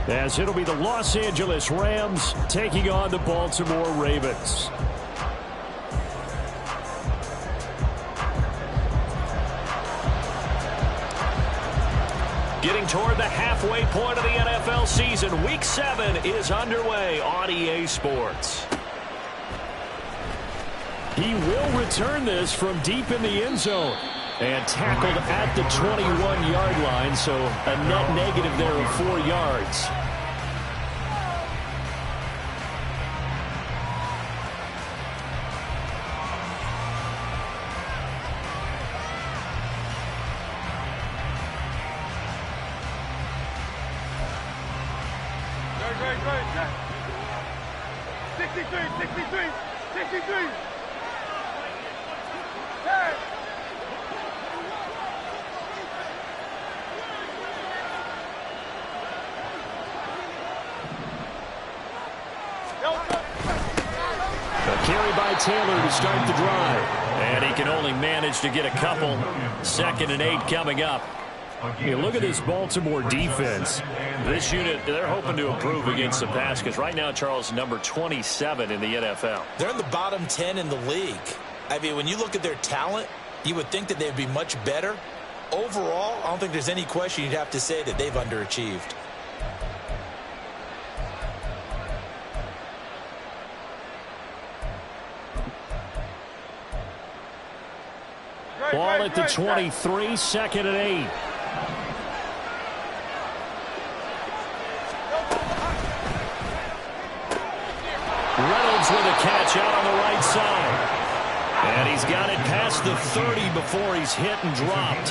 as it'll be the Los Angeles Rams taking on the Baltimore Ravens. Getting toward the halfway point of the NFL season, Week 7 is underway on EA Sports. He will return this from deep in the end zone. And tackled at the 21-yard line, so a net negative there of 4 yards. Carry by Taylor to start the drive. And he can only manage to get a couple. 2nd and 8 coming up. Hey, look at this Baltimore defense. This unit, they're hoping to improve against the pass because right now, Charles, number 27 in the NFL. They're in the bottom 10 in the league. I mean, when you look at their talent, you would think that they'd be much better. Overall, I don't think there's any question you'd have to say that they've underachieved. Ball at the 23, 2nd and 8. Reynolds with a catch out on the right side. And he's got it past the 30 before he's hit and dropped.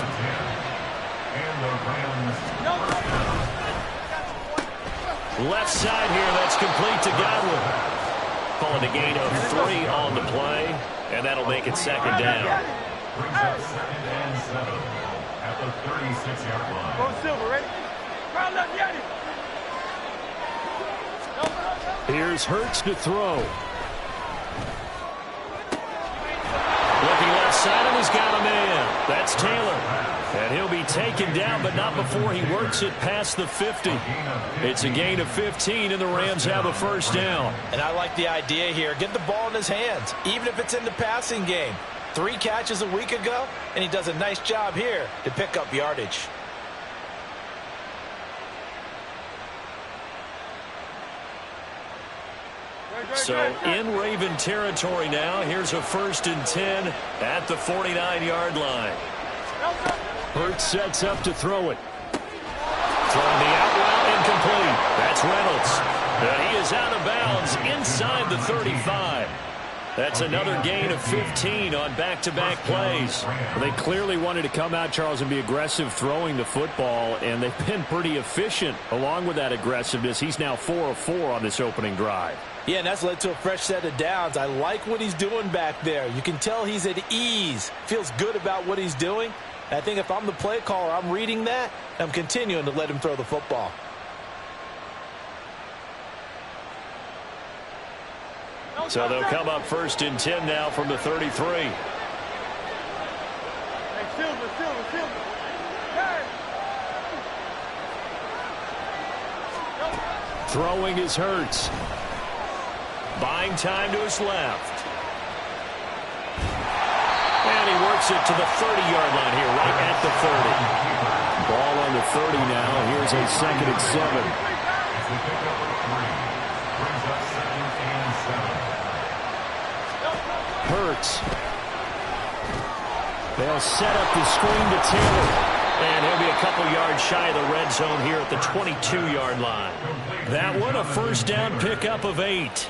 Left side here, that's complete to Godwin. Calling a gain of 3 on the play, and that'll make it 2nd down. Brings up 2nd and 7 at the 36-yard line. Go Silver, ready? Crowd left, Yanni. Here's Hurts to throw. Looking left side, and he's got a man. That's Taylor. And he'll be taken down, but not before he works it past the 50. It's a gain of 15, and the Rams have a 1st down. And I like the idea here. Get the ball in his hands, even if it's in the passing game. 3 catches a week ago, and he does a nice job here to pick up yardage. So in Raven territory now. Here's a 1st and 10 at the 49-yard line. Hurts sets up to throw it. Throwing the out route incomplete. That's Reynolds. And he is out of bounds inside the 35. That's another gain of 15 on back-to-back plays. They clearly wanted to come out, Charles, and be aggressive throwing the football, and they've been pretty efficient along with that aggressiveness. He's now 4 of 4 on this opening drive. Yeah, and that's led to a fresh set of downs. I like what he's doing back there. You can tell he's at ease, feels good about what he's doing. And I think if I'm the play caller, I'm reading that, I'm continuing to let him throw the football. So they'll come up 1st and 10 now from the 33. Hey, Silver. Hey. Throwing is Hurts. Buying time to his left. And he works it to the 30-yard line here, right at the 30. Ball on the 30 now. Here's a 2nd and 7. Hurts. They'll set up the screen to Taylor. And he'll be a couple yards shy of the red zone here at the 22-yard line. That one, a 1st down pickup of 8.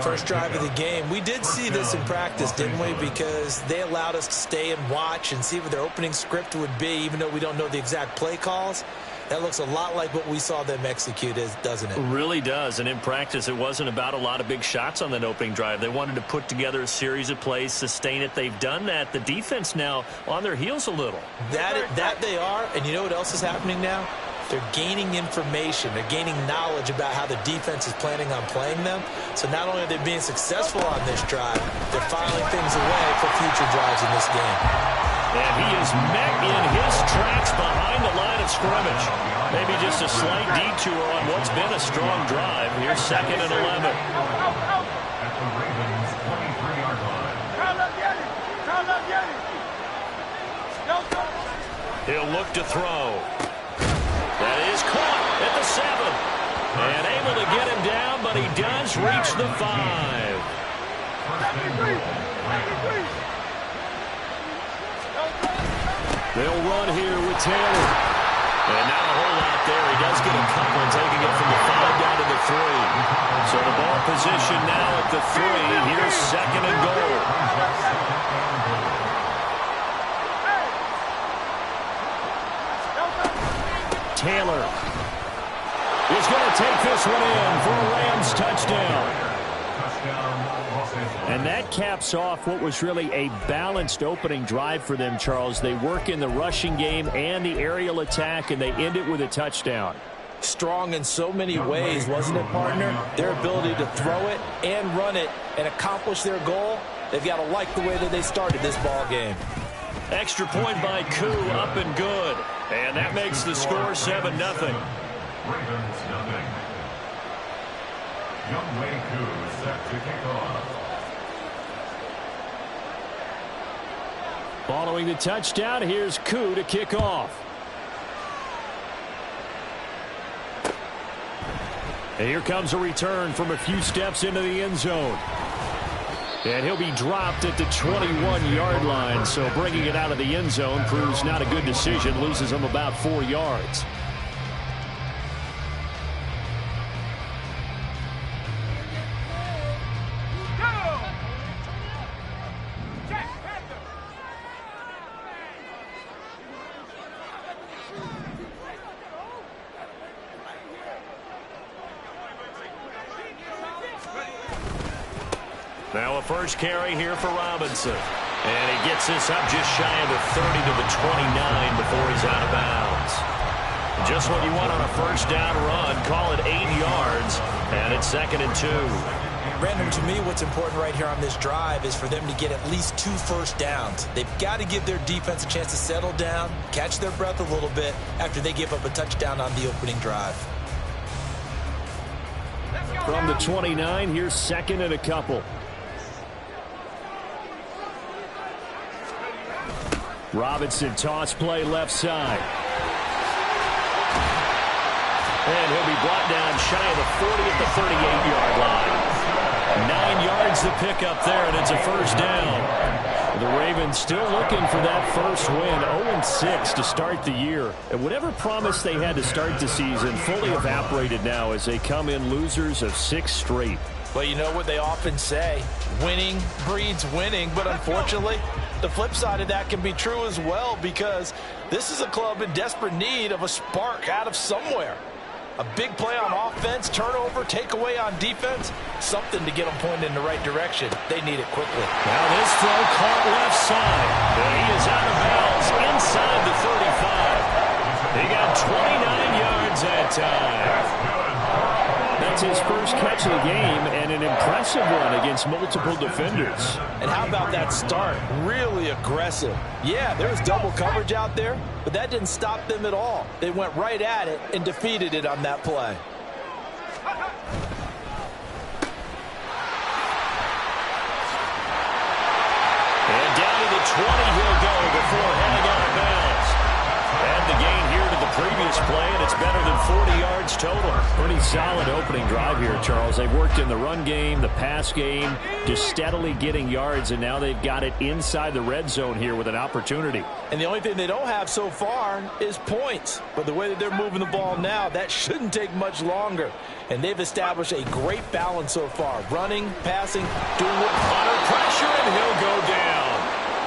First drive of the game. We did see this in practice, didn't we? Because they allowed us to stay and watch and see what their opening script would be, even though we don't know the exact play calls. That looks a lot like what we saw them execute, doesn't it? It really does. And in practice, it wasn't about a lot of big shots on that opening drive. They wanted to put together a series of plays, sustain it. They've done that. The defense now on their heels a little. That they are. And you know what else is happening now? They're gaining information. They're gaining knowledge about how the defense is planning on playing them. So not only are they being successful on this drive, they're filing things away for future drives in this game. And he is met in his tracks behind the line of of scrimmage. Maybe just a slight detour on what's been a strong drive. Here's 2nd and 11. At the Ravens' 23-yard line. He'll look to throw. That is caught at the 7. And able to get him down, but he does reach the 5. They'll run here with Taylor. And not a whole lot there. He does get a couple, taking it from the 5 down to the 3. So the ball position now at the 3. Here's 2nd and goal. Taylor is going to take this one in for a Rams touchdown. And that caps off what was really a balanced opening drive for them, Charles. They work in the rushing game and the aerial attack, and they end it with a touchdown. Strong in so many ways, wasn't it, partner? Their ability to throw it and run it and accomplish their goal, they've got to like the way that they started this ball game. Extra point by Koo, up and good. And that makes the score 7-0. Ravens nothing. Youngway Koo set to kick off. Following the touchdown, here's Koo to kick off. And here comes a return from a few steps into the end zone. And he'll be dropped at the 21-yard line, so bringing it out of the end zone proves not a good decision, loses him about 4 yards. Now a first carry here for Robinson. And he gets this up just shy of the 30 to the 29 before he's out of bounds. Just what you want on a first down run. Call it 8 yards. And it's 2nd and 2. Brandon, to me, what's important right here on this drive is for them to get at least 2 first downs. They've got to give their defense a chance to settle down, catch their breath a little bit after they give up a touchdown on the opening drive. From the 29, here's 2nd and a couple. Robinson toss play left side. And he'll be brought down shy of the 40 at the 38-yard line. 9 yards to pick up there, and it's a first down. The Ravens still looking for that first win. 0-6 to start the year. And whatever promise they had to start the season fully evaporated now as they come in losers of 6 straight. Well, you know what they often say, winning breeds winning, but unfortunately, the flip side of that can be true as well, because this is a club in desperate need of a spark out of somewhere. A big play on offense, turnover, takeaway on defense, something to get them pointed in the right direction. They need it quickly. Now this throw caught left side. And he is out of bounds inside the 35. He got 29 yards that time. That's his first catch of the game, and an impressive one against multiple defenders. And how about that start? Really aggressive. Yeah, there was double coverage out there, but that didn't stop them at all. They went right at it and defeated it on that play. And down to the 20 he'll go before heading out of bounds. And the gain here to the previous play, and it's better than 40 yards total. Pretty solid opening drive here, Charles. They've worked in the run game, the pass game, just steadily getting yards, and now they've got it inside the red zone here with an opportunity. And the only thing they don't have so far is points. But the way that they're moving the ball now, that shouldn't take much longer. And they've established a great balance so far. Running, passing, doing what under pressure, and he'll go down.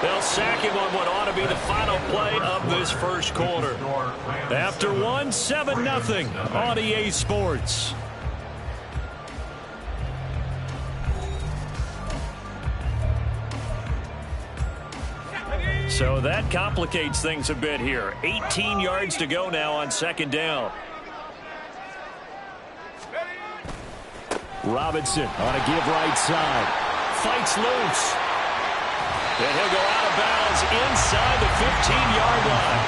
They'll sack him on what ought to be the final play of this first quarter. After one, 7-0 on EA Sports. So that complicates things a bit here. 18 yards to go now on second down. Robinson on a give right side. Fights loose. And he'll go out of bounds inside the 15-yard line.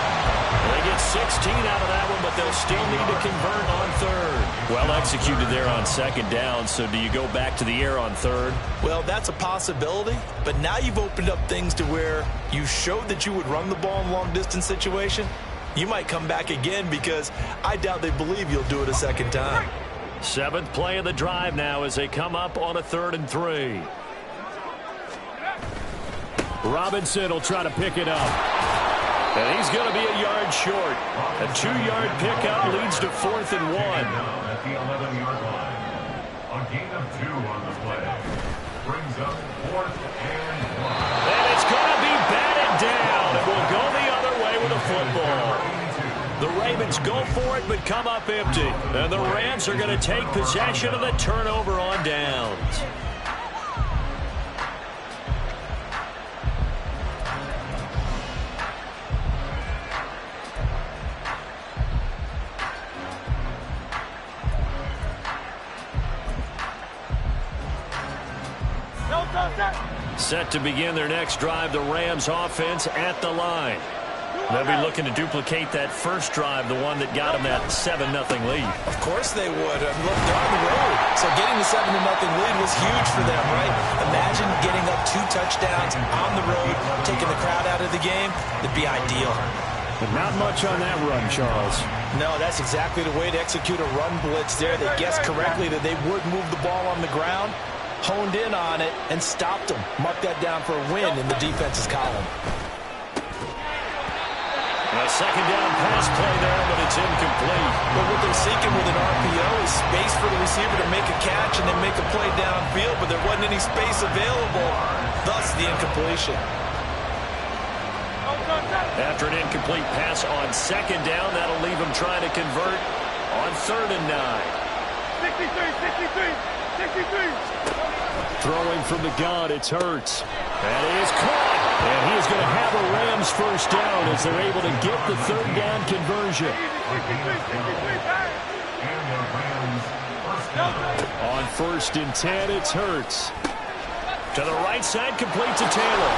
They get 16 out of that one, but they'll still need to convert on third. Well executed there on second down, so do you go back to the air on third? Well, that's a possibility, but now you've opened up things to where you showed that you would run the ball in a long-distance situation. You might come back again because I doubt they believe you'll do it a second time. Seventh play of the drive now as they come up on a 3rd and 3. Robinson will try to pick it up. And he's going to be a yard short. A 2-yard pickup leads to 4th and 1. At the 11-yard line. A gain of 2 on the play. Brings up 4th and 1. And it's going to be batted down. It will go the other way with a football. The Ravens go for it but come up empty. And the Rams are going to take possession of the turnover on downs. Set to begin their next drive, the Rams offense at the line. They'll be looking to duplicate that first drive, the one that got them that 7-0 lead. Of course they would. Look, they're on the road. So getting the 7-0 lead was huge for them, right? Imagine getting up 2 touchdowns on the road, taking the crowd out of the game. It'd be ideal. But not much on that run, Charles. No, that's exactly the way to execute a run blitz there. They guessed correctly that they would move the ball on the ground, honed in on it, and stopped them. Mark that down for a win in the defense's column. A second down pass play there, but it's incomplete. But what they're seeking with an RPO is space for the receiver to make a catch and then make a play downfield, but there wasn't any space available, thus the incompletion. After an incomplete pass on second down, that'll leave them trying to convert on 3rd and 9. 63. Throwing from the gun, it's Hurts. That is caught. And he is going to have a Rams first down as they're able to get the 3rd down conversion. On 1st and 10, it's Hurts. To the right side, complete to Taylor.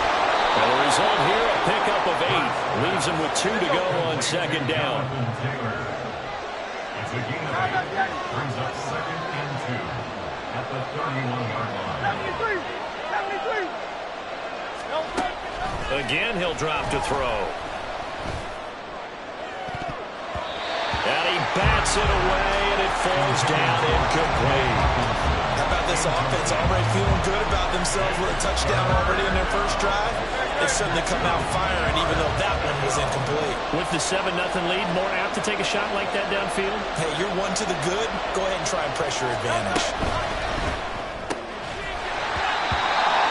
And the result here, a pickup of 8. Leaves him with 2 to go on second down. It's a gain of 8. Brings up 2nd and 2 at the 31-yard line. 73. Again, he'll drop to throw. And he bats it away, and it falls down incomplete. How about this offense? Already feeling good about themselves with a touchdown already in their first drive. They've certainly come out firing, even though that one was incomplete. With the 7-0 lead, more apt to take a shot like that downfield? Hey, you're 1 to the good. Go ahead and try and press your advantage.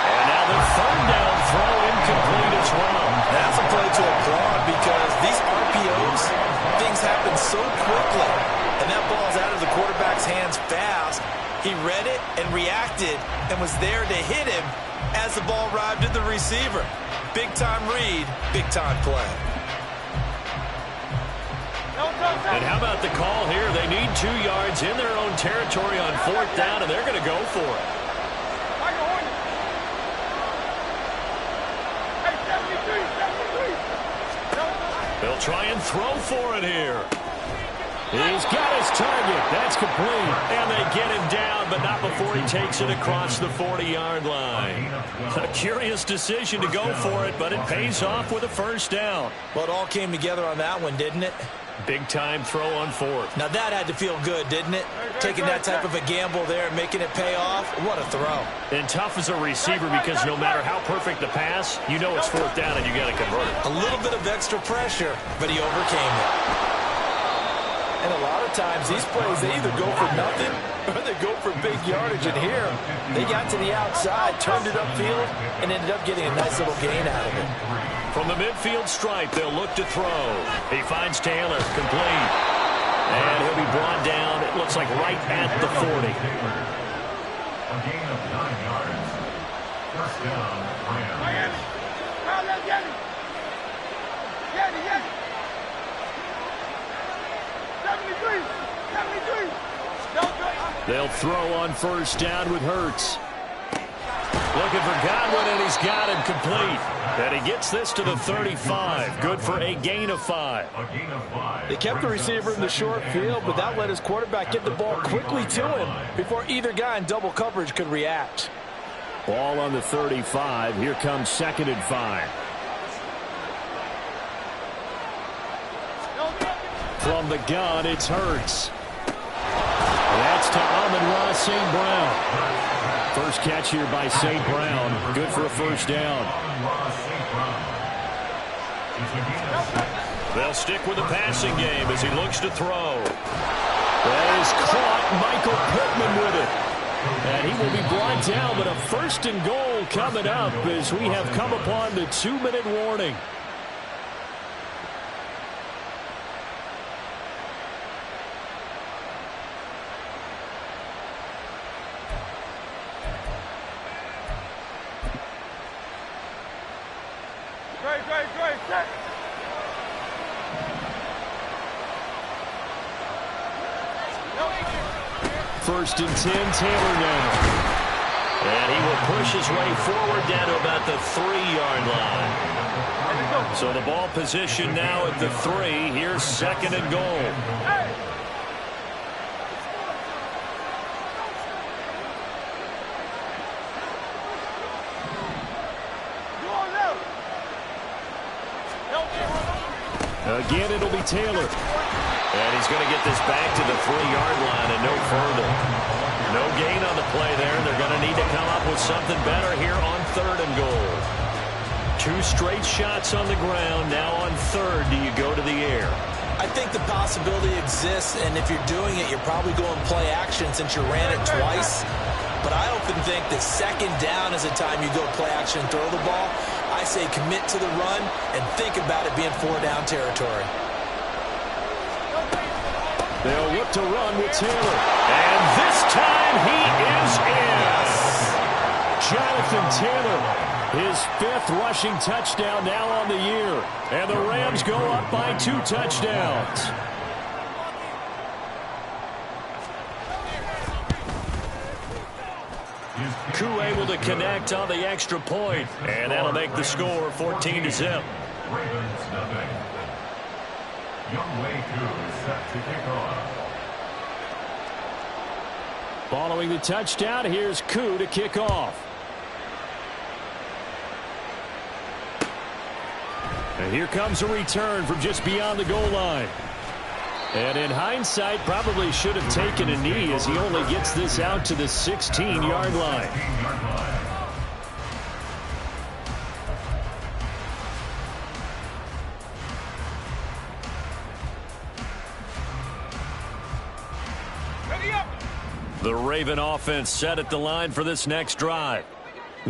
And now the 3rd down throw incomplete as well. That's a play to applaud because these RPOs, things happen so quickly. And that ball's out of the quarterback's hands fast. He read it and reacted and was there to hit him as the ball arrived at the receiver. Big-time read, big-time play. And how about the call here? They need 2 yards in their own territory on 4th down, and they're going to go for it. They'll try and throw for it here. He's got his target. That's complete. And they get him down, but not before he takes it across the 40-yard line. A curious decision to go for it, but it pays off with a first down. Well, it all came together on that one, didn't it? Big-time throw on 4th. Now that had to feel good, didn't it? Taking that type of a gamble there and making it pay off. What a throw. And tough as a receiver because no matter how perfect the pass, you know it's 4th down and you got to convert it. A little bit of extra pressure, but he overcame it. And a lot of times these plays, they either go for nothing or they go for big yardage. And here, they got to the outside, turned it upfield, and ended up getting a nice little gain out of it. From the midfield stripe, they'll look to throw. He finds Taylor, complete. And he'll be brought down, it looks like right at the 40. A gain of 9 yards. First down, Rams. They'll throw on first down with Hurts. Looking for Godwin, and he's got him complete. And he gets this to the 35. Good for a gain of 5. They kept the receiver in the short field, but that let his quarterback get the ball quickly to him before either guy in double coverage could react. Ball on the 35. Here comes 2nd and 5. From the gun, it's Hurts. That's to Amon-Ra St. Brown. First catch here by St. Brown. Good for a first down. They'll stick with the passing game as he looks to throw. That is caught. Michael Pittman with it. And he will be brought down, but a 1st and goal coming up as we have come upon the 2-minute warning. Great. 1st and 10, Taylor now. And he will push his way forward down to about the 3-yard line. So the ball position now at the 3. Here's 2nd and goal. Again, it'll be Taylor. And he's going to get this back to the 3-yard line and no further. No gain on the play there. They're going to need to come up with something better here on 3rd and goal. 2 straight shots on the ground. Now on 3rd, do you go to the air? I think the possibility exists, and if you're doing it, you're probably going play action since you ran it twice. But I often think that 2nd down is the time you go play action and throw the ball. I say commit to the run and think about it being 4-down territory. They'll look to run with Taylor. And this time he is in. Jonathan Taylor, his 5th rushing touchdown now on the year. And the Rams go up by 2 touchdowns. Koo able to connect on the extra point, and that'll make the score 14-0. Ravens nothing. Younghoe Koo is set to kick off. Following the touchdown, here's Koo to kick off. And here comes a return from just beyond the goal line. And in hindsight, probably should have taken a knee as he only gets this out to the 16-yard line. The Raven offense set at the line for this next drive.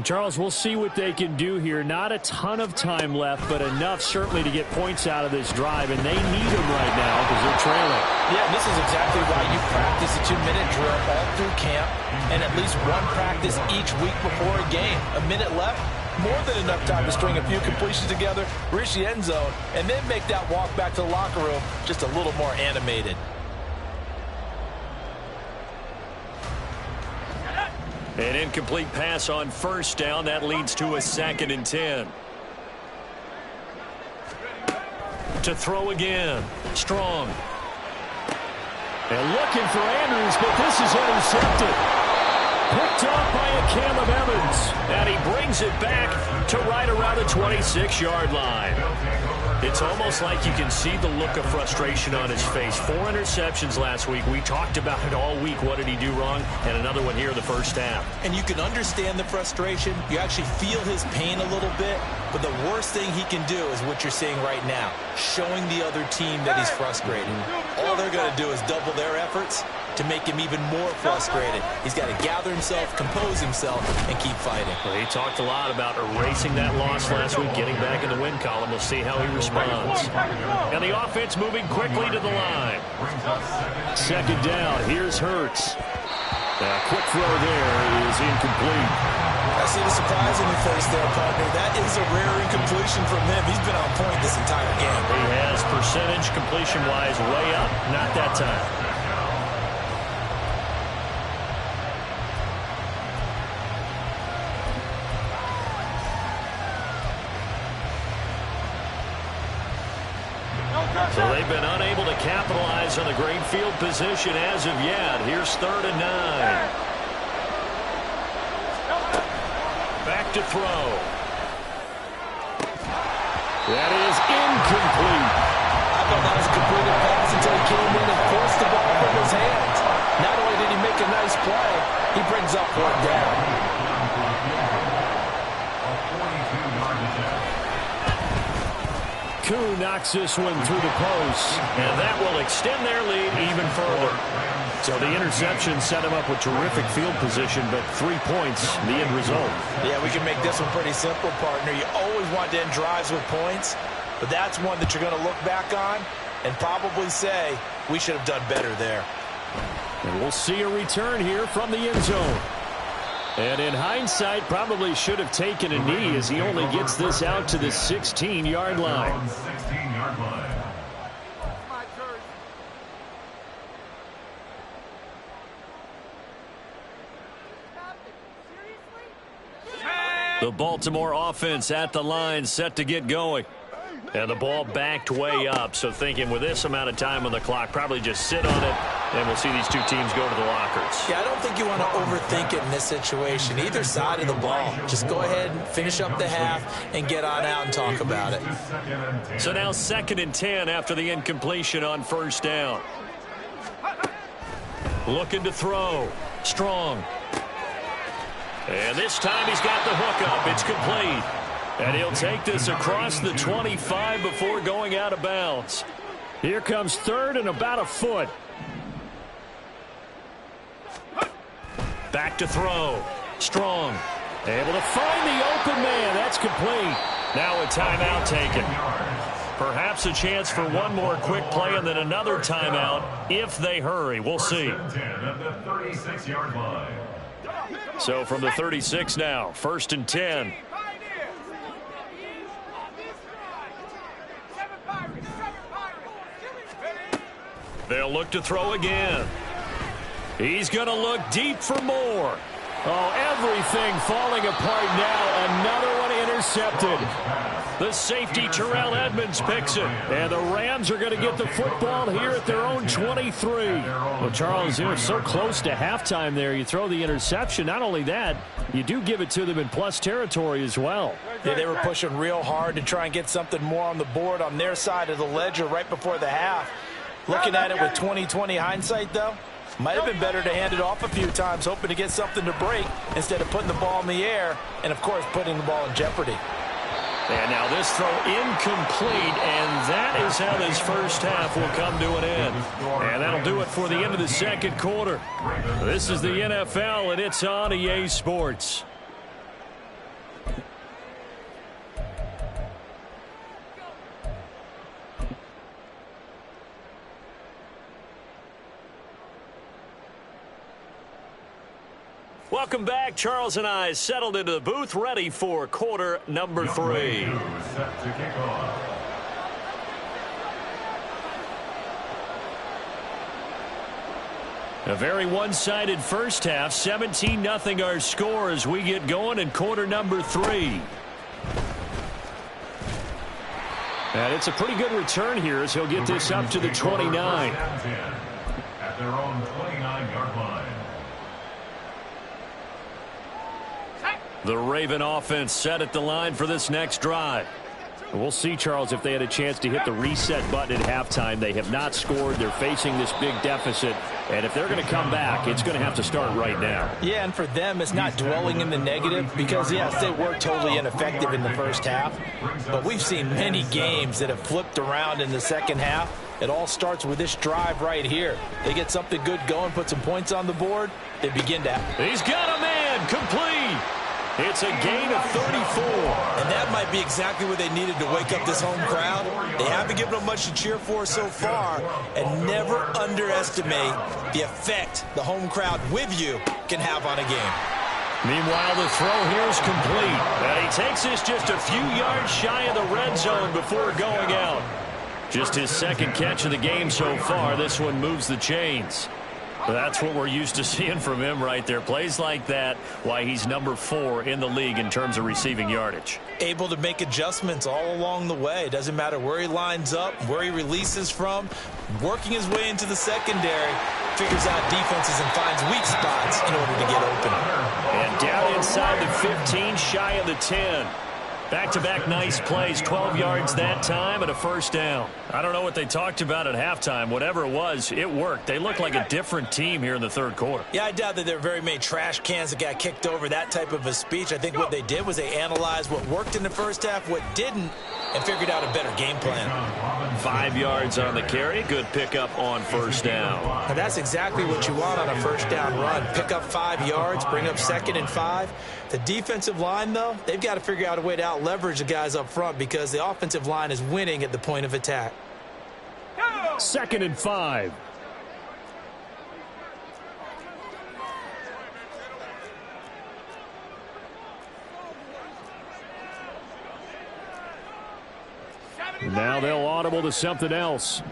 Charles, we'll see what they can do here. Not a ton of time left, but enough certainly to get points out of this drive, and they need them right now because they're trailing. Yeah, this is exactly why you practice a 2-minute drill all through camp and at least one practice each week before a game. A minute left, more than enough time to string a few completions together, reach the end zone, and then make that walk back to the locker room just a little more animated. An incomplete pass on 1st down. That leads to a 2nd and 10. To throw again. Strong. And looking for Andrews, but this is intercepted. Picked off by a Caleb Evans. And he brings it back to right around the 26-yard line. It's almost like you can see the look of frustration on his face. 4 interceptions last week. We talked about it all week. What did he do wrong? And another one here in the 1st half. And you can understand the frustration. You actually feel his pain a little bit. But the worst thing he can do is what you're seeing right now, showing the other team that he's frustrated. All they're going to do is double their efforts to make him even more frustrated. He's got to gather himself, compose himself, and keep fighting. Well, he talked a lot about erasing that loss last week, getting back in the win column. We'll see how he responds. And the offense moving quickly to the line. 2nd down. Here's Hurts. A quick throw there is incomplete. I see the surprise in the face there, partner. That is a rare incompletion from him. He's been on point this entire game. He has percentage completion-wise way up. Not that time. So they've been unable to capitalize on the great field position as of yet. Here's 3rd and 9. Back to throw. That is incomplete. I thought that was a completed pass until he came in and forced the ball from his hands. Not only did he make a nice play, he brings up 4th down. Koo knocks this one through the post, and that will extend their lead even further. So the interception set him up with terrific field position, but 3 points, the end result. Yeah, we can make this one pretty simple, partner. You always want to end drives with points, but that's one that you're going to look back on and probably say, we should have done better there. And we'll see a return here from the end zone. And in hindsight, probably should have taken a knee as he only gets this out to the 16-yard line. 16-yard line. The Baltimore offense at the line, set to get going. And the ball backed way up, so thinking with this amount of time on the clock, probably just sit on it, and we'll see these two teams go to the lockers. Yeah, I don't think you want to overthink it in this situation. Either side of the ball. Just go ahead and finish up the half and get on out and talk about it. So now 2nd and 10 after the incompletion on 1st down. Looking to throw. Strong. And this time he's got the hook up. It's complete. And he'll take this across the 25 before going out of bounds. Here comes 3rd and about a foot. Back to throw. Strong. Able to find the open man. That's complete. Now a timeout taken. Perhaps a chance for one more quick play and then another timeout if they hurry. We'll see. So from the 36 now, 1st and 10. They'll look to throw again. He's going to look deep for more. Oh, everything falling apart now. Another one intercepted. The safety, Terrell Edmonds, picks it. And the Rams are going to get the football here at their own 23. Well, Charles, they were so close to halftime there. You throw the interception. Not only that, you do give it to them in plus territory as well. Yeah, they were pushing real hard to try and get something more on the board on their side of the ledger right before the half. Looking at it with 20/20 hindsight, though, might have been better to hand it off a few times, hoping to get something to break instead of putting the ball in the air and, of course, putting the ball in jeopardy. And now this throw incomplete, and that is how this first half will come to an end. And that'll do it for the end of the 2nd quarter. This is the NFL, and it's on EA Sports. Welcome back. Charles and I settled into the booth, ready for quarter number 3. A very one-sided first half. 17-0 our score as we get going in quarter number 3. And it's a pretty good return here as he'll get this up to the 29. At their own 29-yard line. The Raven offense set at the line for this next drive. We'll see, Charles, if they had a chance to hit the reset button at halftime. They have not scored. They're facing this big deficit. And if they're going to come back, it's going to have to start right now. Yeah, and for them, it's not dwelling in the negative because, yes, they were totally ineffective in the first half. But we've seen many games that have flipped around in the second half. It all starts with this drive right here. They get something good going, put some points on the board. They begin to... He's got a man, complete. It's a gain of 34. And that might be exactly what they needed to wake up this home crowd. They haven't given them much to cheer for so far. And never underestimate the effect the home crowd with you can have on a game. Meanwhile, the throw here is complete. And he takes this just a few yards shy of the red zone before going out. Just his 2nd catch of the game so far. This one moves the chains. That's what we're used to seeing from him right there. Plays like that, why he's number 4 in the league in terms of receiving yardage. Able to make adjustments all along the way. Doesn't matter where he lines up, where he releases from. Working his way into the secondary, figures out defenses and finds weak spots in order to get open. And down inside the 15, shy of the 10. Back-to-back nice plays, 12 yards that time and a first down. I don't know what they talked about at halftime. Whatever it was, it worked. They look like a different team here in the third quarter. Yeah, I doubt that there are very many trash cans that got kicked over, that type of a speech. I think what they did was they analyzed what worked in the first half, what didn't, and figured out a better game plan. 5 yards on the carry. Good pickup on first down. Now that's exactly what you want on a first down run. Pick up 5 yards, bring up 2nd and 5. The defensive line, though, they've got to figure out a way to out-leverage the guys up front because the offensive line is winning at the point of attack. 2nd and 5. Now they'll audible to something else.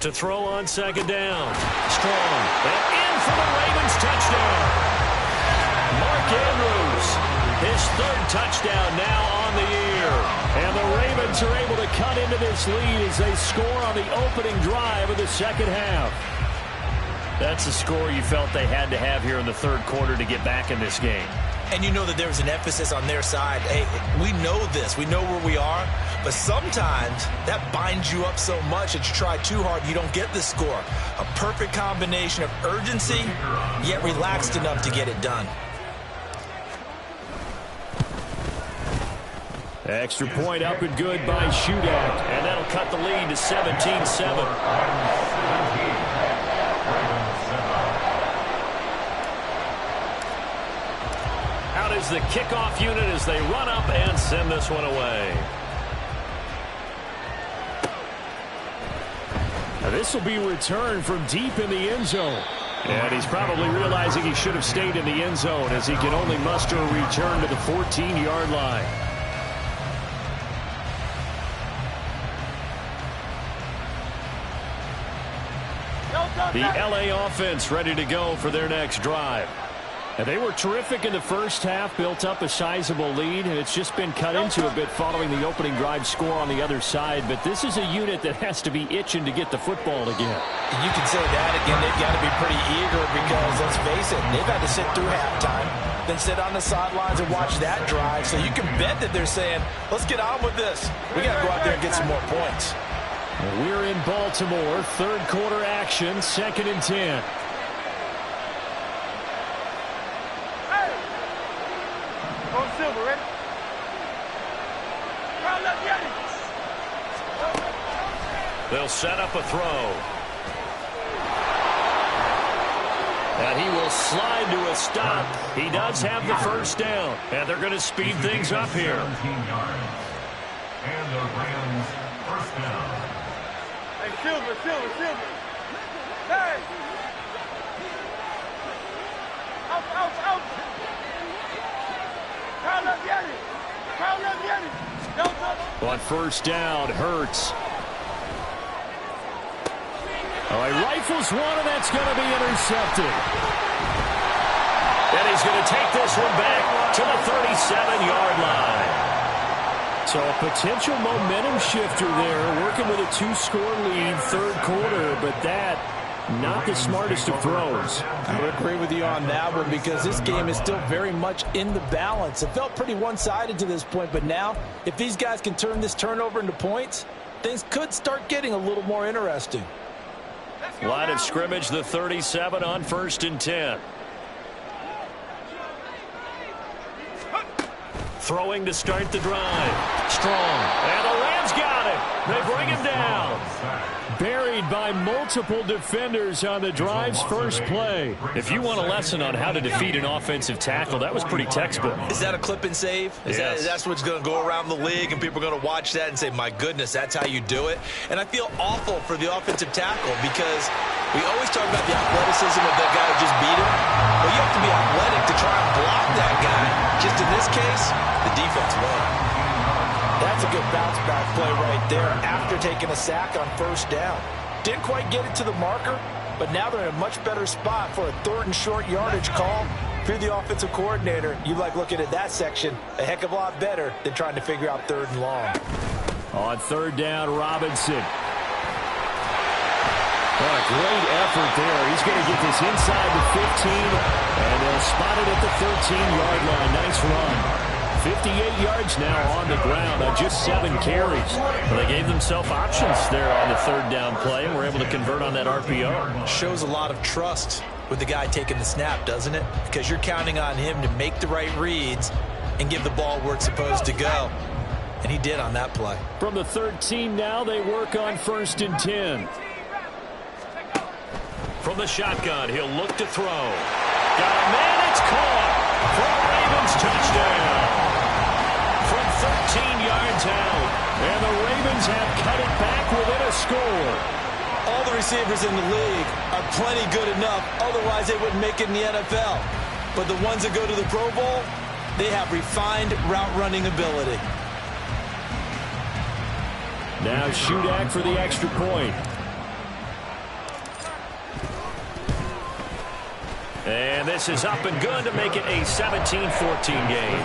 To throw on 2nd down. Strong. And in for the Ravens touchdown. Mark Andrews, his 3rd touchdown now on the year. And the Ravens are able to cut into this lead as they score on the opening drive of the second half. That's a score you felt they had to have here in the third quarter to get back in this game. And you know that there's an emphasis on their side. Hey, we know this. We know where we are. But sometimes that binds you up so much that you try too hard, you don't get the score. A perfect combination of urgency, yet relaxed enough to get it done. Extra point up and good by Shudak. And that'll cut the lead to 17-7. Is the kickoff unit as they run up and send this one away. Now this will be returned from deep in the end zone. And he's probably realizing he should have stayed in the end zone as he can only muster a return to the 14-yard line. The LA offense ready to go for their next drive. And they were terrific in the first half, built up a sizable lead, and it's just been cut into a bit following the opening drive score on the other side. But this is a unit that has to be itching to get the football again. You can say that again. They've got to be pretty eager because, let's face it, they've had to sit through halftime, then sit on the sidelines and watch that drive. So you can bet that they're saying, let's get on with this. We got to go out there and get some more points. We're in Baltimore, third quarter action, 2nd and 10. Silver, ready? They'll set up a throw. And he will slide to a stop. He does have the first down. And they're going to speed things up here. 17 yards. And the Rams first down. Hey, Silver. Hey! Out. On first down, Hurts. Oh, he rifles one, and that's going to be intercepted. And he's going to take this one back to the 37-yard line. So a potential momentum shifter there, working with a 2-score lead, third quarter, but that not the smartest of throws. I would agree with you on that one because this game is still very much in the balance. It felt pretty one-sided to this point, but now if these guys can turn this turnover into points, things could start getting a little more interesting. Line of scrimmage, the 37 on 1st and 10. Throwing to start the drive. Strong. And the Rams got him. They bring him down. Buried by multiple defenders on the drive's first play. If you want a lesson on how to defeat an offensive tackle, that was pretty textbook. Is that a clip and save? Yes. That's what's going to go around the league, and people are going to watch that and say, my goodness, that's how you do it? And I feel awful for the offensive tackle because we always talk about the athleticism of that guy who just beat him. Well, you have to be athletic to try and block that guy. Just in this case, the defense won. That's That's a good bounce-back play right there after taking a sack on first down. Didn't quite get it to the marker, but now they're in a much better spot for a 3rd and short yardage call. If you're the offensive coordinator, you like looking at that section a heck of a lot better than trying to figure out 3rd and long. On 3rd down, Robinson. What a great effort there. He's going to get this inside the 15, and they'll spot it at the 13-yard line. Nice run. 58 yards now on the ground on just 7 carries. Well, they gave themselves options there on the 3rd down play and were able to convert on that RPO. Shows a lot of trust with the guy taking the snap, doesn't it? Because you're counting on him to make the right reads and give the ball where it's supposed to go. And he did on that play. From the 13 now, they work on 1st and 10. From the shotgun, he'll look to throw. Got a man, it's caught for a Ravens touchdown. From 13 yards out, and the Ravens have cut it back within a score. All the receivers in the league are plenty good enough, otherwise they wouldn't make it in the NFL. But the ones that go to the Pro Bowl, they have refined route running ability. Now Shudak for the extra point. And this is up and good to make it a 17-14 game.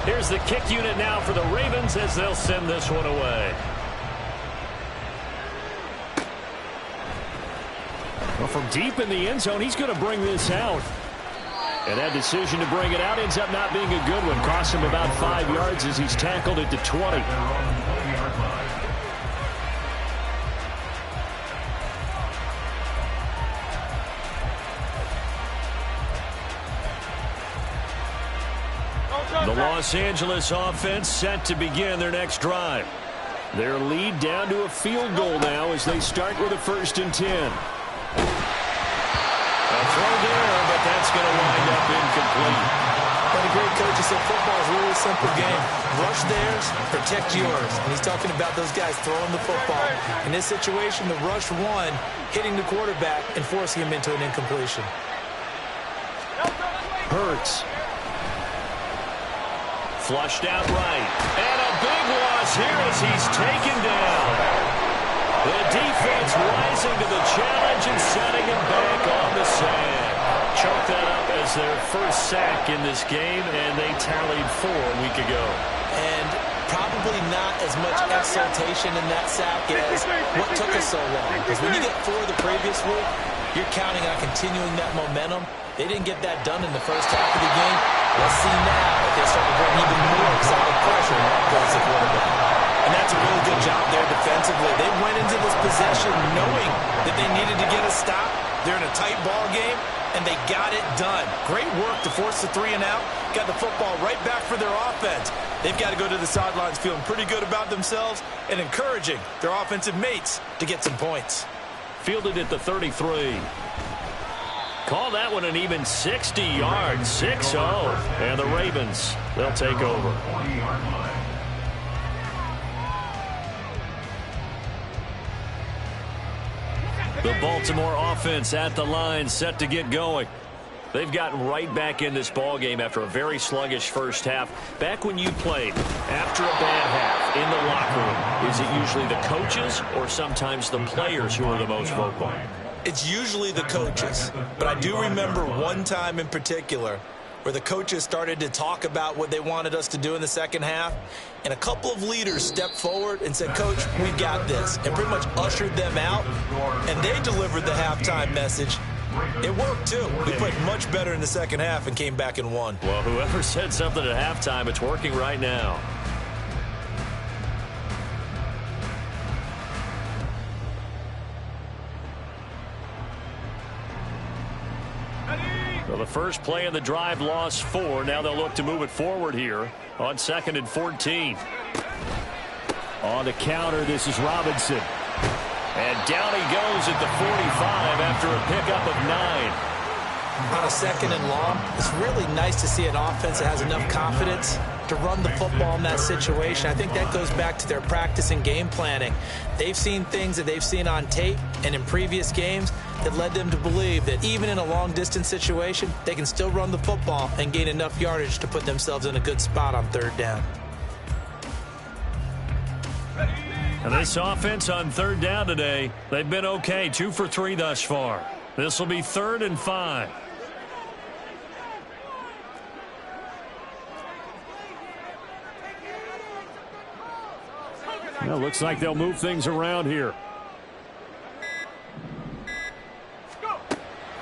Here's the kick unit now for the Ravens as they'll send this one away. Well, from deep in the end zone, he's going to bring this out. And that decision to bring it out ends up not being a good one. Costs him about 5 yards as he's tackled at the 20. The Los Angeles offense set to begin their next drive. Their lead down to a field goal now as they start with a 1st and 10. A throw there, but that's going to wind up incomplete. But a great coach said football is really a simple game. Rush theirs, protect yours. And he's talking about those guys throwing the football. In this situation, the rush one, hitting the quarterback and forcing him into an incompletion. Hurts. Flushed out right. And a big loss here as he's taken down. The defense rising to the challenge and setting him back on the sand. Choked that up as their first sack in this game, and they tallied 4 a week ago. And probably not as much exultation in that sack as what took us so long. Because when you get 4 the previous week, you're counting on continuing that momentum. They didn't get that done in the first half of the game. Let's see now if they start to bring even more exotic pressure towards the quarterback. And that's a really good job there defensively. They went into this possession knowing that they needed to get a stop. They're in a tight ball game, and they got it done. Great work to force the 3 and out. Got the football right back for their offense. They've got to go to the sidelines feeling pretty good about themselves and encouraging their offensive mates to get some points. Fielded at the 33. Call that one an even 60 yards, 6-0. And the Ravens, they'll take over. The Baltimore offense at the line, set to get going. They've gotten right back in this ballgame after a very sluggish first half. Back when you played, after a bad half in the locker room, is it usually the coaches or sometimes the players who are the most vocal? It's usually the coaches, but I do remember one time in particular where the coaches started to talk about what they wanted us to do in the second half, and a couple of leaders stepped forward and said, "Coach, we've got this," and pretty much ushered them out, and they delivered the halftime message. It worked, too. We played much better in the second half and came back and won. Well, whoever said something at halftime, it's working right now. Well, the first play in the drive lost 4. Now they'll look to move it forward here on 2nd and 14. On the counter, this is Robinson. And down he goes at the 45 after a pickup of 9. On a 2nd and long, it's really nice to see an offense that has enough confidence to run the football in that situation. I think that goes back to their practice and game planning. They've seen things that they've seen on tape and in previous games that led them to believe that even in a long-distance situation, they can still run the football and gain enough yardage to put themselves in a good spot on third down. And this offense on third down today, they've been okay, 2 for 3 thus far. This will be 3rd and 5. Well, looks like they'll move things around here.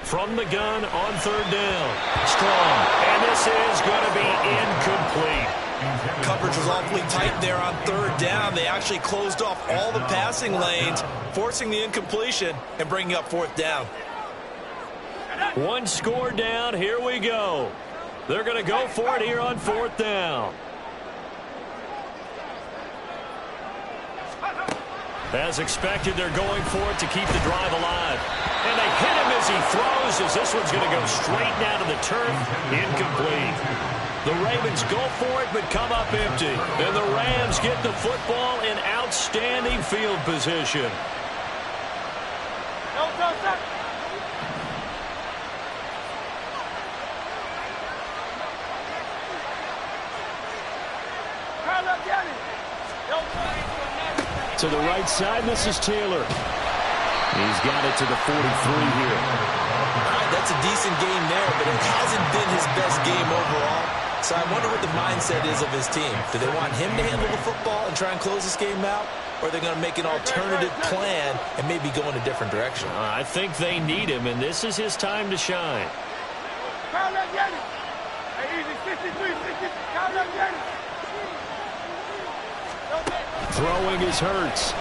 From the gun on third down. Strong. And this is going to be incomplete. Coverage was awfully tight there on third down. They actually closed off all the passing lanes, forcing the incompletion and bringing up 4th down. 1 score down. Here we go. They're going to go for it here on 4th down. As expected, they're going for it to keep the drive alive. And they hit him as he throws, as this one's going to go straight down to the turf. Incomplete. The Ravens go for it, but come up empty. And the Rams get the football in outstanding field position. To the right side, this is Taylor. He's got it to the 43 here. All right, that's a decent game there, but it hasn't been his best game overall. So I wonder what the mindset is of his team. Do they want him to handle the football and try and close this game out? Or are they going to make an alternative plan and maybe go in a different direction? I think they need him, and this is his time to shine. Throwing is Hurts.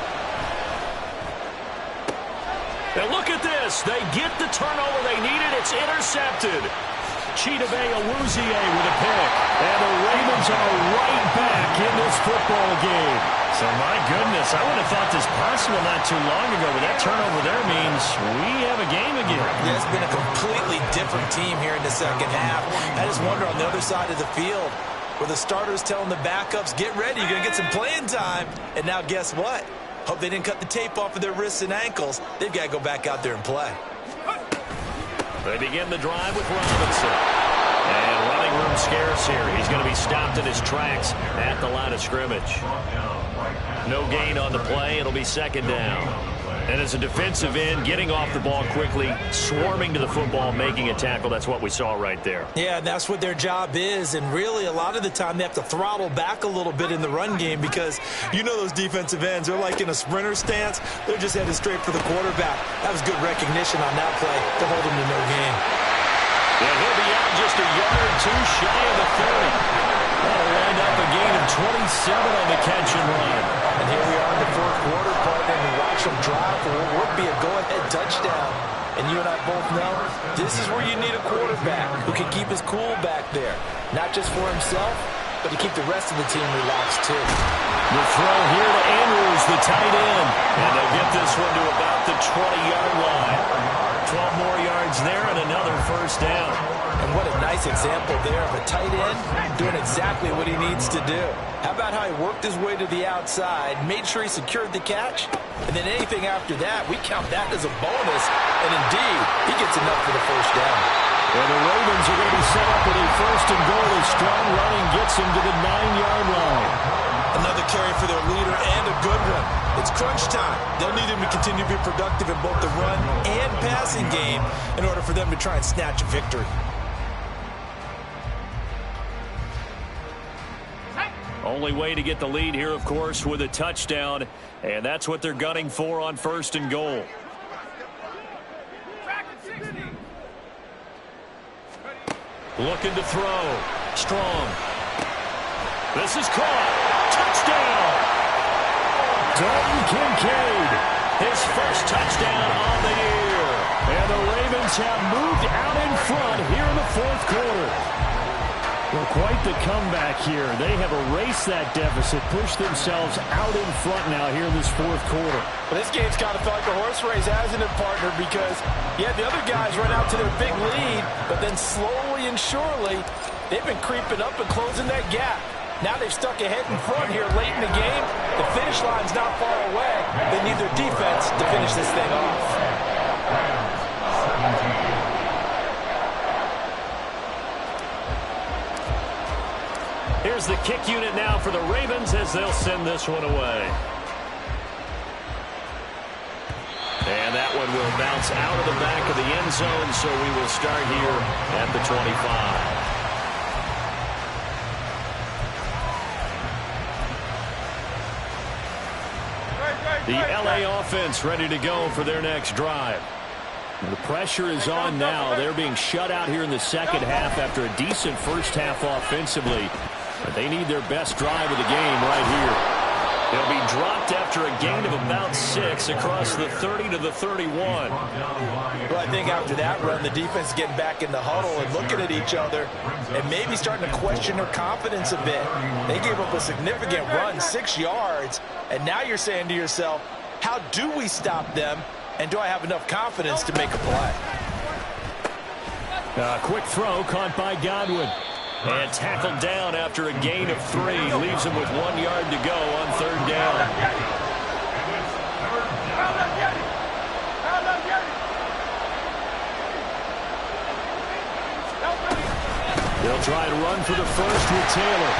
And look at this. They get the turnover they needed. It's intercepted. Chidobe Awuzie with a pick. And the Ravens are right back in this football game. So, my goodness, I would have thought this possible not too long ago, but that turnover there means we have a game again. Yeah, it's been a completely different team here in the second half. I just wonder on the other side of the field, where the starters telling the backups, get ready, you're going to get some playing time. And now guess what? Hope they didn't cut the tape off of their wrists and ankles. They've got to go back out there and play. They begin the drive with Robinson. And running room scarce here. He's going to be stopped in his tracks at the line of scrimmage. No gain on the play. It'll be 2nd down. And as a defensive end, getting off the ball quickly, swarming to the football, making a tackle, that's what we saw right there. Yeah, and that's what their job is. And really, a lot of the time, they have to throttle back a little bit in the run game because you know those defensive ends, they're like in a sprinter stance. They're just headed straight for the quarterback. That was good recognition on that play to hold him to no gain. Yeah, he'll be out just a yard or two shy of the 30. That'll wind up a gain of 27 on the catch and run. And here we are in the 4th quarter, partner, and we watch them drive for what would be a go-ahead touchdown. And you and I both know this is where you need a quarterback who can keep his cool back there. Not just for himself, but to keep the rest of the team relaxed too. The throw here to Andrews, the tight end. And they'll get this one to about the 20-yard line. 12 more yards there and another 1st down. And what a nice example there of a tight end doing exactly what he needs to do. How about how he worked his way to the outside, made sure he secured the catch, and then anything after that, we count that as a bonus. And indeed, he gets enough for the 1st down. And the Ravens are going to be set up with a 1st and goal as strong running gets him to the 9-yard line. Another carry for their leader and a good one. It's crunch time. They'll need him to continue to be productive in both the run and passing game in order for them to try and snatch a victory. Only way to get the lead here, of course, with a touchdown, and that's what they're gunning for on 1st and goal. Looking to throw. Strong. This is caught. Touchdown. Dalton Kincaid. His first touchdown on the year. And the Ravens have moved out in front here in the 4th quarter. Well, quite the comeback here. They have erased that deficit, pushed themselves out in front now here in this 4th quarter. Well, this game's kind of felt like a horse race, hasn't it, partner? Because, yeah, the other guys run out to their big lead, but then slowly and surely, they've been creeping up and closing that gap. Now they've stuck ahead in front here late in the game. The finish line's not far away. They need their defense to finish this thing off. Here's the kick unit now for the Ravens as they'll send this one away. And that one will bounce out of the back of the end zone, so we will start here at the 25. The LA offense ready to go for their next drive. The pressure is on now. They're being shut out here in the second half after a decent first half offensively. But they need their best drive of the game right here. They'll be dropped after a gain of about 6 across the 30 to the 31. Well, I think after that run, the defense is getting back in the huddle and looking at each other and maybe starting to question their confidence a bit. They gave up a significant run, 6 yards, and now you're saying to yourself, how do we stop them, and do I have enough confidence to make a play? Quick throw caught by Godwin. And tackled down after a gain of 3. Leaves him with 1 yard to go on third down. They'll try to run for the first with Taylor.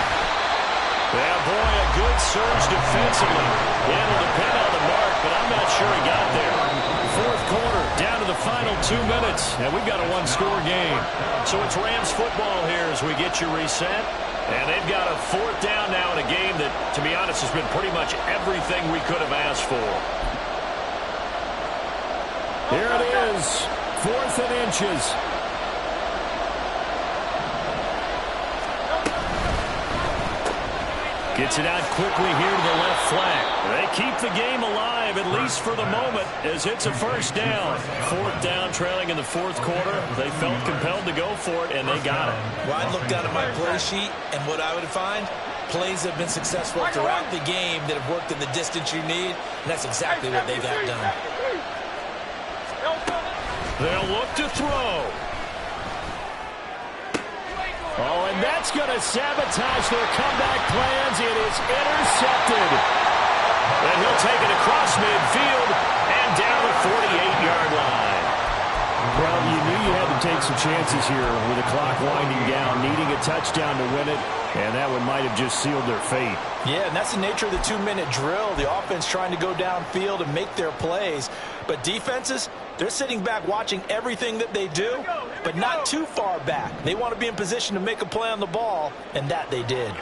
Yeah, boy, a good surge defensively. Able to pin on the mark, but I'm not sure he got there. Fourth quarter, down to the final 2 minutes, and we've got a one-score game. So it's Rams football here as we get you reset. And they've got a fourth down now in a game that, to be honest, has been pretty much everything we could have asked for. Here it is, 4th and inches. Gets it out quickly here to the left flank. They keep the game alive, at least for the moment, as it's a first down. Fourth down, trailing in the fourth quarter. They felt compelled to go for it, and they got it. Well, I'd look down at my play sheet, and what I would find, plays have been successful throughout the game that have worked in the distance you need, and that's exactly what they got done. They'll look to throw. Oh, and that's going to sabotage their comeback plans. It is intercepted. And he'll take it across midfield and down the 48-yard line. Well, you knew you had to take some chances here with the clock winding down, needing a touchdown to win it, and that one might have just sealed their fate. Yeah, and that's the nature of the 2-minute drill. The offense trying to go downfield and make their plays. But defenses, they're sitting back watching everything that they do, but not too far back. They want to be in position to make a play on the ball, and that they did.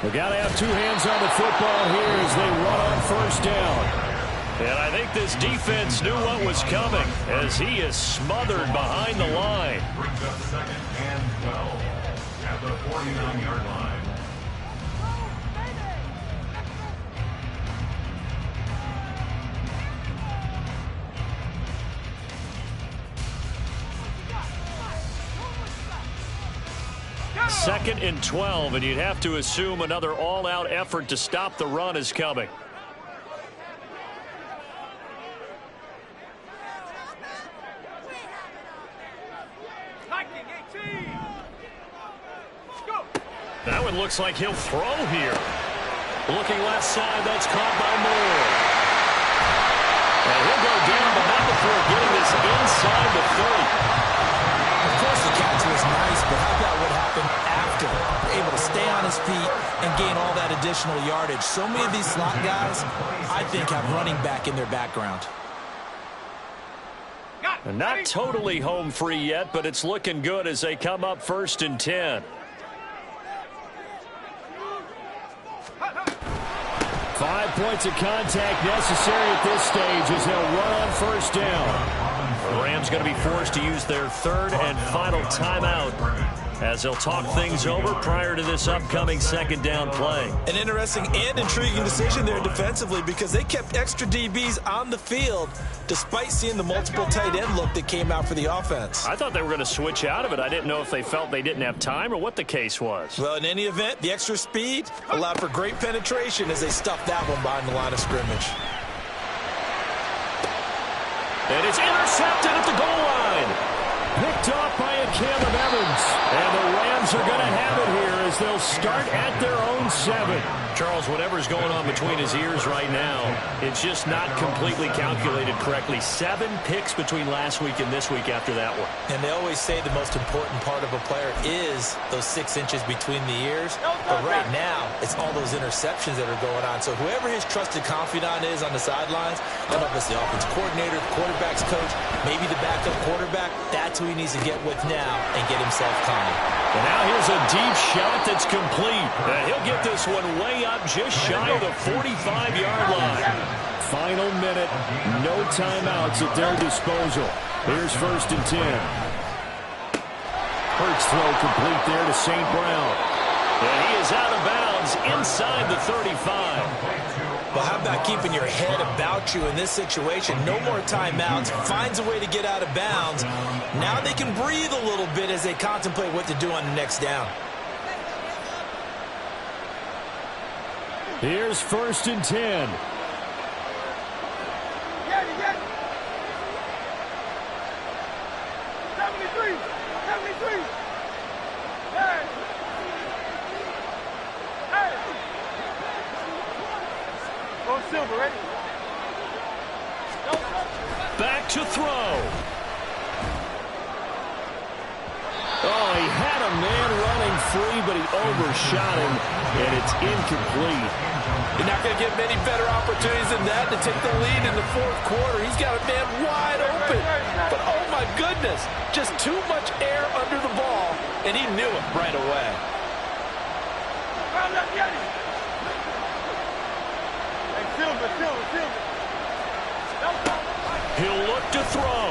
They got to have 2 hands on the football here as they run on first down. And I think this defense knew what was coming as he is smothered behind the line. Brings up 2nd and 12 at the 49-yard line. Second and 12, and you'd have to assume another all-out effort to stop the run is coming. That one looks like he'll throw here. Looking left side, that's caught by Moore. And he'll go down, but not before getting this inside the 30. Of course, the catch was nice, but how about what happened after? Able to stay on his feet and gain all that additional yardage. So many of these slot guys, I think, have running back in their background. And not totally home free yet, but it's looking good as they come up 1st and 10. 5 points of contact necessary at this stage as they'll run on first down. The Rams going to be forced to use their 3rd and final timeout as they'll talk things over prior to this upcoming 2nd down play. An interesting and intriguing decision there defensively because they kept extra DBs on the field despite seeing the multiple tight end look that came out for the offense. I thought they were going to switch out of it. I didn't know if they felt they didn't have time or what the case was. Well, in any event, the extra speed allowed for great penetration as they stuffed that one behind the line of scrimmage. And it's intercepted at the goal line. Picked off by Rams are going to have it here as they'll start at their own 7. Charles, whatever's going on between his ears right now, it's just not completely calculated correctly. 7 picks between last week and this week after that one. And they always say the most important part of a player is those 6 inches between the ears. But right now, it's all those interceptions that are going on. So whoever his trusted confidant is on the sidelines, I don't know if it's the offense coordinator, the quarterback's coach, maybe the backup quarterback, that's who he needs to get with now and get himself calm. And now here's a deep shot that's complete. He'll get this one way up just shy of the 45-yard line. Final minute, no timeouts at their disposal. Here's 1st and 10. Hurts throw complete there to St. Brown. And he is out of bounds inside the 35. Well, how about keeping your head about you in this situation? No more timeouts. Finds a way to get out of bounds. Now they can breathe a little bit as they contemplate what to do on the next down. Here's 1st and 10. Silver, ready? Back to throw. Oh, he had a man running free, but he overshot him, and it's incomplete. You're not going to get many better opportunities than that to take the lead in the 4th quarter. He's got a man wide open. But, oh, my goodness, just too much air under the ball, and he knew it right away. He'll look to throw.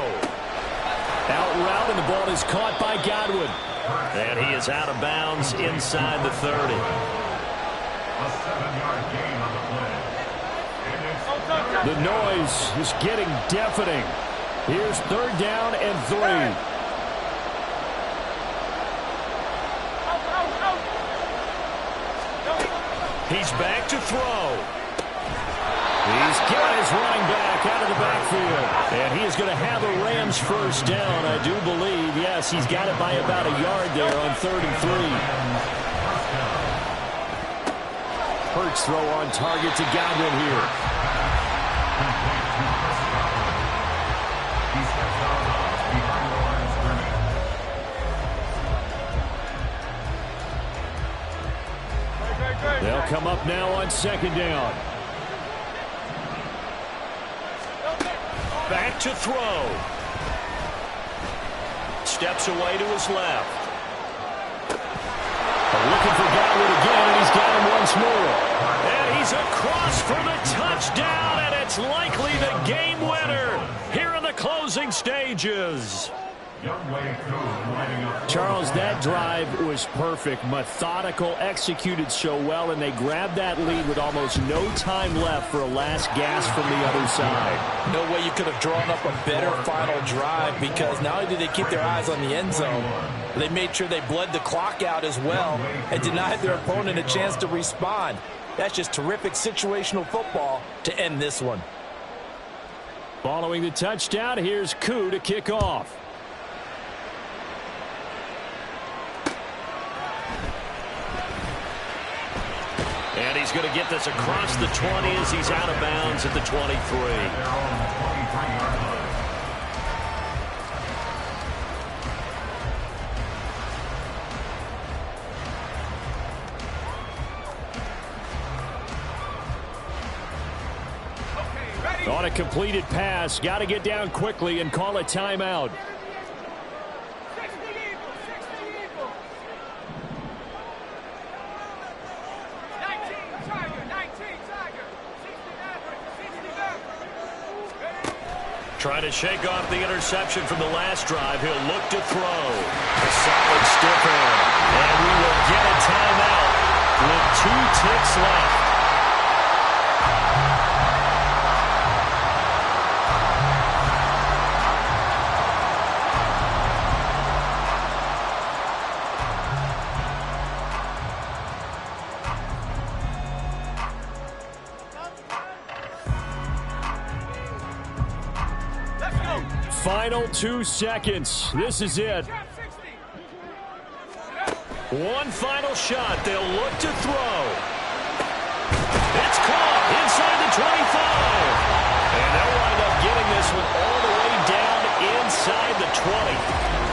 Out route, and the ball is caught by Godwin. And he is out of bounds inside the 30. A 7-yard gain on the play. The noise is getting deafening. Here's 3rd down and 3. He's back to throw. He's got his running back out of the backfield. And he is going to have a Rams 1st down, I do believe. Yes, he's got it by about a yard there on 3rd and 3. Hurts throw on target to Godwin here. They'll come up now on 2nd down. Back to throw. Steps away to his left. Looking for Godwin again, and he's got him once more. And he's across for the touchdown, and it's likely the game winner here in the closing stages. Charles, that drive was perfect, methodical, executed so well, and they grabbed that lead with almost no time left for a last gasp from the other side. No way you could have drawn up a better final drive, because not only did they keep their eyes on the end zone, they made sure they bled the clock out as well and denied their opponent a chance to respond. That's just terrific situational football to end this one. Following the touchdown, here's Koo to kick off. And he's going to get this across the 20 as he's out of bounds at the 23. On a completed pass, got to get down quickly and call a timeout. Trying to shake off the interception from the last drive. He'll look to throw. A solid stiff arm. And we will get a timeout with 2 ticks left. Final 2 seconds. This is it. One final shot. They'll look to throw. It's caught inside the 25. And they'll wind up getting this one all the way down inside the 20.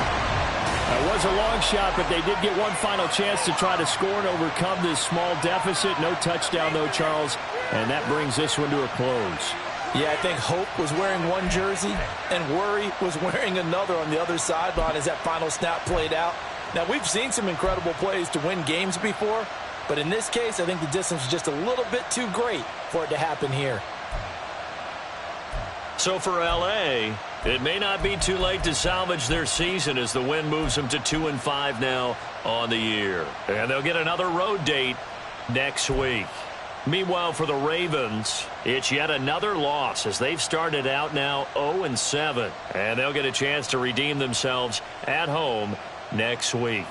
It was a long shot, but they did get one final chance to try to score and overcome this small deficit. No touchdown, though, Charles. And that brings this one to a close. Yeah, I think Hope was wearing one jersey and Worry was wearing another on the other sideline as that final snap played out. Now, we've seen some incredible plays to win games before, but in this case, I think the distance is just a little bit too great for it to happen here. So for L.A., it may not be too late to salvage their season as the win moves them to 2-5 now on the year. And they'll get another road date next week. Meanwhile, for the Ravens, it's yet another loss as they've started out now 0-7. And they'll get a chance to redeem themselves at home next week.